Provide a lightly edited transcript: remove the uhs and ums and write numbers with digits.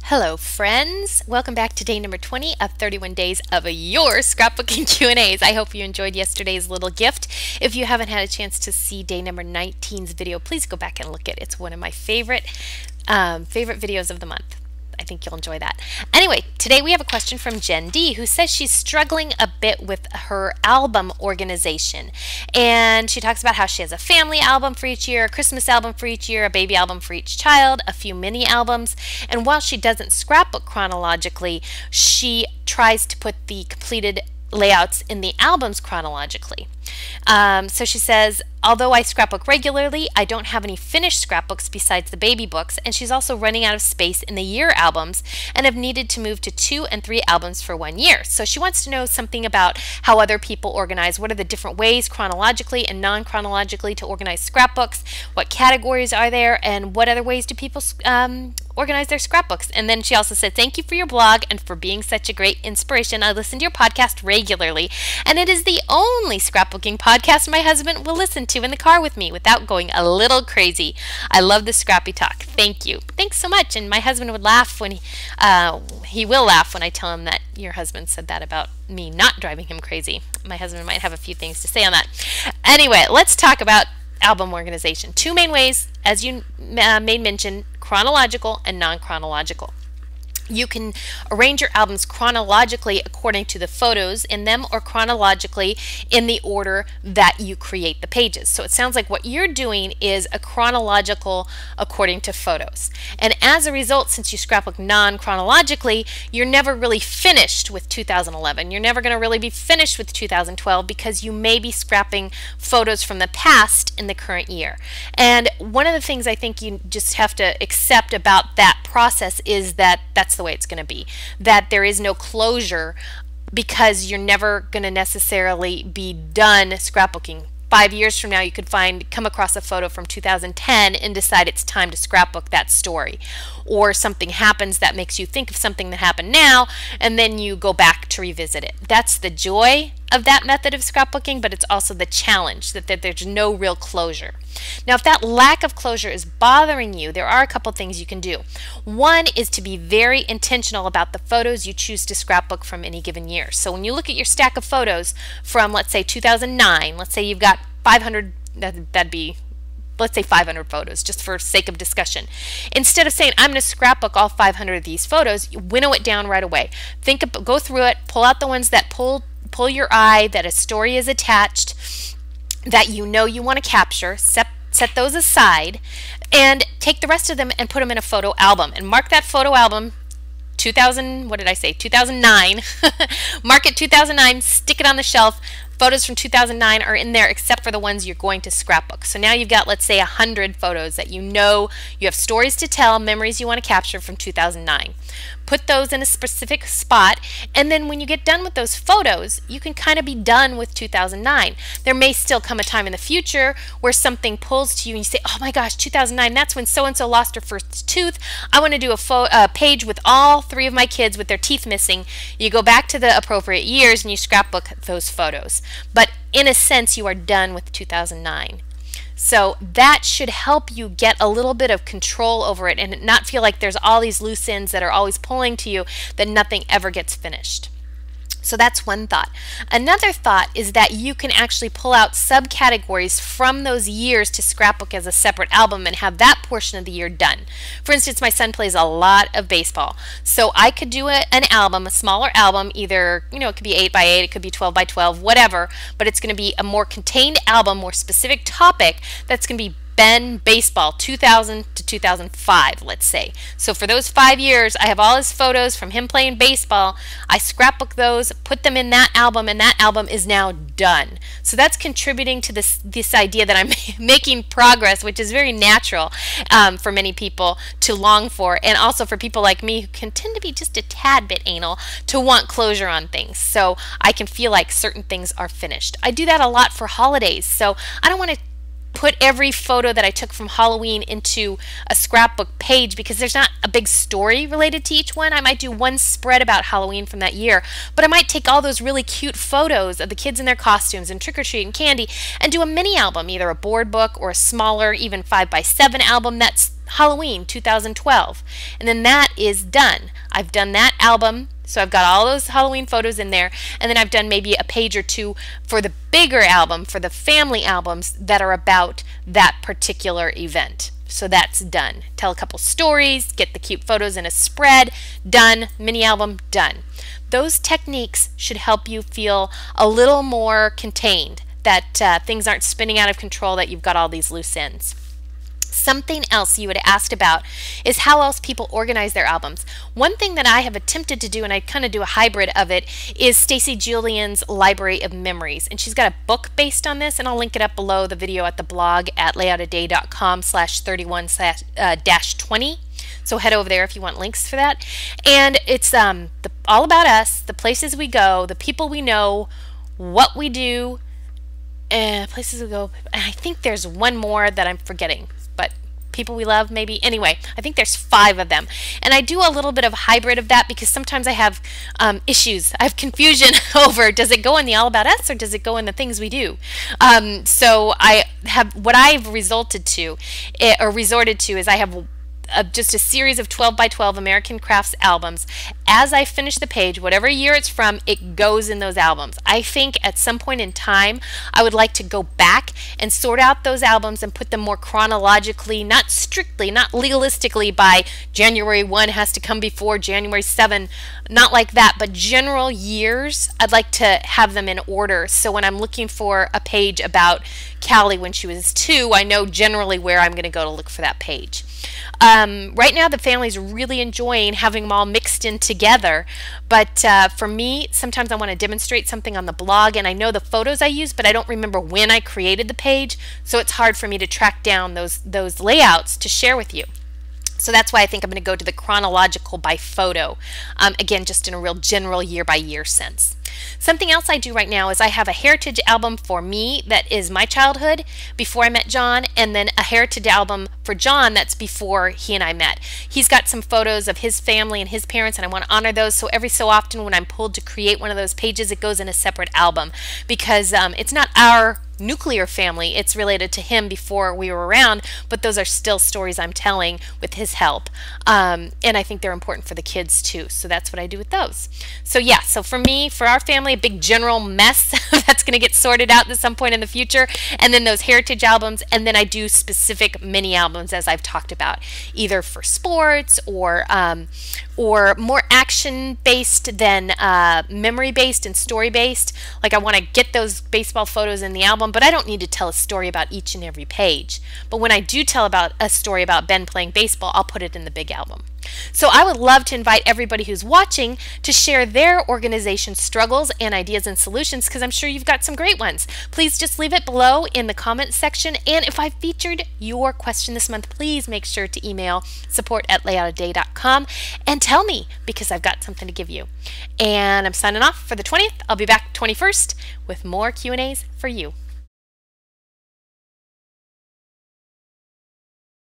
Hello friends! Welcome back to day number 20 of 31 days of your scrapbooking Q&As. I hope you enjoyed yesterday's little gift. If you haven't had a chance to see day number 19's video, please go back and look at it. It's one of my favorite videos of the month. I think you'll enjoy that. Anyway, today we have a question from Jen D, who says she's struggling a bit with her album organization. And she talks about how she has a family album for each year, a Christmas album for each year, a baby album for each child, a few mini albums. And while she doesn't scrapbook chronologically, she tries to put the completed layouts in the albums chronologically. So she says, although I scrapbook regularly, I don't have any finished scrapbooks besides the baby books, and she's also running out of space in the year albums and have needed to move to 2 and 3 albums for 1 year. So she wants to know something about how other people organize. What are the different ways chronologically and non-chronologically to organize scrapbooks? What categories are there, and what other ways do people organize their scrapbooks? And then she also said, thank you for your blog and for being such a great inspiration. I listen to your podcast regularly, and it is the only scrapbooking podcast my husband will listen to in the car with me without going a little crazy. I love the scrappy talk. Thank you. Thanks so much. And my husband would laugh when he will laugh when I tell him that your husband said that about me not driving him crazy. My husband might have a few things to say on that. Anyway, let's talk about album organization. 2 main ways, as you made mention, chronological and non-chronological. You can arrange your albums chronologically according to the photos in them, or chronologically in the order that you create the pages. So it sounds like what you're doing is a chronological according to photos. And as a result, since you scrapbook non-chronologically, you're never really finished with 2011. You're never going to really be finished with 2012 because you may be scrapping photos from the past in the current year. And one of the things I think you just have to accept about that process is that that's the way it's going to be, that there is no closure because you're never going to necessarily be done scrapbooking. 5 years from now, you could come across a photo from 2010 and decide it's time to scrapbook that story. Or something happens that makes you think of something that happened now, and then you go back to revisit it. That's the joy of that method of scrapbooking, but it's also the challenge that there's no real closure. Now, if that lack of closure is bothering you, there are a couple things you can do. One is to be very intentional about the photos you choose to scrapbook from any given year. So when you look at your stack of photos from, let's say, 2009, let's say you've got 500, that'd be, let's say 500 photos, just for sake of discussion. Instead of saying, I'm going to scrapbook all 500 of these photos, you winnow it down right away. Go through it, pull out the ones that pull your eye, that a story is attached, that you know you want to capture, set those aside, and take the rest of them and put them in a photo album. And mark that photo album 2009. Mark it 2009, stick it on the shelf. Photos from 2009 are in there except for the ones you're going to scrapbook. So now you've got, let's say, 100 photos that you know you have stories to tell, memories you want to capture from 2009. Put those in a specific spot, and then when you get done with those photos, you can kind of be done with 2009. There may still come a time in the future where something pulls to you and you say, oh my gosh, 2009, that's when so-and-so lost her first tooth. I want to do a page with all 3 of my kids with their teeth missing. You go back to the appropriate years and you scrapbook those photos. But in a sense, you are done with 2009. So that should help you get a little bit of control over it and not feel like there's all these loose ends that are always pulling to you that nothing ever gets finished. So that's one thought. Another thought is that you can actually pull out subcategories from those years to scrapbook as a separate album and have that portion of the year done. For instance, my son plays a lot of baseball. So I could do an album, a smaller album, either, it could be 8 by 8, it could be 12 by 12, whatever, but it's going to be a more contained album, more specific topic that's going to be Ben baseball 2000 to 2005, let's say. So for those 5 years, I have all his photos from him playing baseball. I scrapbook those, put them in that album, and that album is now done. So that's contributing to this idea that I'm making progress, which is very natural for many people to long for, and also for people like me who can tend to be just a tad bit anal to want closure on things. So I can feel like certain things are finished. I do that a lot for holidays, so I don't want to put every photo that I took from Halloween into a scrapbook page because there's not a big story related to each one. I might do one spread about Halloween from that year, but I might take all those really cute photos of the kids in their costumes and trick-or-treat and candy and do a mini album, either a board book or a smaller, even 5 by 7 album that's Halloween 2012. And then that is done. I've done that album. So I've got all those Halloween photos in there, and then I've done maybe a page or two for the bigger album, for the family albums that are about that particular event. So that's done. Tell a couple stories, get the cute photos in a spread, done. Mini album, done. Those techniques should help you feel a little more contained, that things aren't spinning out of control, that you've got all these loose ends. Something else you had asked about is how else people organize their albums. One thing that I have attempted to do, and I kind of do a hybrid of it, is Stacy Julian's Library of Memories. And she's got a book based on this, and I'll link it up below the video at the blog at layoutaday.com/31-20. So head over there if you want links for that. And it's all about us, the places we go, the people we know, what we do, places we go. And I think there's one more that I'm forgetting, but people we love maybe. Anyway, I think there's 5 of them. And I do a little bit of hybrid of that because sometimes I have issues. I have confusion over, does it go in the all about us or does it go in the things we do? So I have, what I've resorted to is I have just a series of 12 by 12 American Crafts albums. As I finish the page, whatever year it's from, it goes in those albums. I think at some point in time, I would like to go back and sort out those albums and put them more chronologically, not strictly, not legalistically by January 1 has to come before January 7, not like that, but general years, I'd like to have them in order. So when I'm looking for a page about Callie when she was 2, I know generally where I'm going to go to look for that page. Right now the family's really enjoying having them all mixed in together, but for me, sometimes I want to demonstrate something on the blog, and I know the photos I use, but I don't remember when I created the page, so it's hard for me to track down those layouts to share with you. So that's why I think I'm going to go to the chronological by photo, again, just in a real general year-by-year sense. Something else I do right now is I have a heritage album for me that is my childhood before I met John, and then a heritage album for John that's before he and I met. He's got some photos of his family and his parents, and I want to honor those, so every so often when I'm pulled to create one of those pages, it goes in a separate album because it's not our nuclear family, it's related to him before we were around, but those are still stories I'm telling with his help, and I think they're important for the kids too, so that's what I do with those. So yeah, so for me, for our family, a big general mess that's going to get sorted out at some point in the future, and then those heritage albums, and then I do specific mini albums as I've talked about, either for sports or more action based than memory based and story based. Like I want to get those baseball photos in the album, but I don't need to tell a story about each and every page. But when I do tell about a story about Ben playing baseball, I'll put it in the big album. So I would love to invite everybody who's watching to share their organization struggles and ideas and solutions, because I'm sure you've got some great ones. Please just leave it below in the comments section, and if I featured your question this month, please make sure to email support@layoutaday.com and tell me, because I've got something to give you. And I'm signing off for the 20th. I'll be back 21st with more Q&As for you.